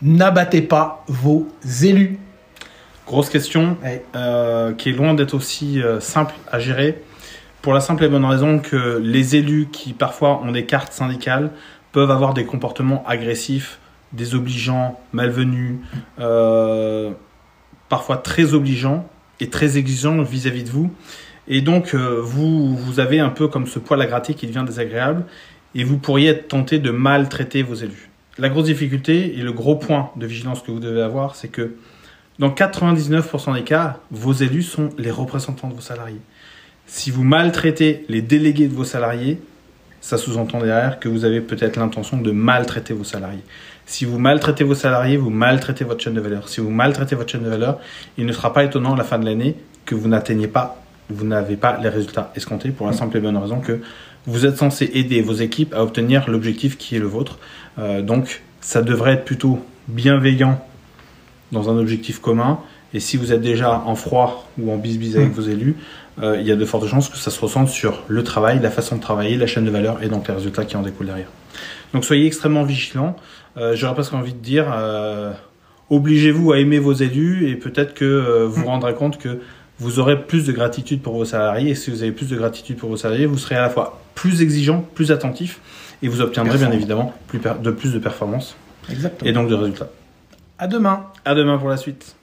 n'abattez pas vos élus. Grosse question, Ouais. qui est loin d'être aussi simple à gérer, pour la simple et bonne raison que les élus qui parfois ont des cartes syndicales peuvent avoir des comportements agressifs, désobligeants, malvenus, parfois très obligeants et très exigeants vis-à-vis de vous. Et donc, vous avez un peu comme ce poil à gratter qui devient désagréable et vous pourriez être tenté de maltraiter vos élus. La grosse difficulté et le gros point de vigilance que vous devez avoir, c'est que dans 99% des cas, vos élus sont les représentants de vos salariés. Si vous maltraitez les délégués de vos salariés, ça sous-entend derrière que vous avez peut-être l'intention de maltraiter vos salariés. Si vous maltraitez vos salariés, vous maltraitez votre chaîne de valeur. Si vous maltraitez votre chaîne de valeur, il ne sera pas étonnant à la fin de l'année que vous n'avez pas les résultats escomptés pour la simple et bonne raison que vous êtes censé aider vos équipes à obtenir l'objectif qui est le vôtre. Donc, ça devrait être plutôt bienveillant dans un objectif commun. Et si vous êtes déjà en froid ou en bise-bise avec vos élus, il y a de fortes chances que ça se ressente sur le travail, la façon de travailler, la chaîne de valeur et donc les résultats qui en découlent derrière. Donc soyez extrêmement vigilants. J'aurais presque envie de dire, obligez-vous à aimer vos élus et peut-être que vous vous rendrez compte que vous aurez plus de gratitude pour vos salariés. Et si vous avez plus de gratitude pour vos salariés, vous serez à la fois plus exigeant, plus attentif et vous obtiendrez bien évidemment plus de performance. Exactement. Et donc de résultats. À demain. À demain pour la suite.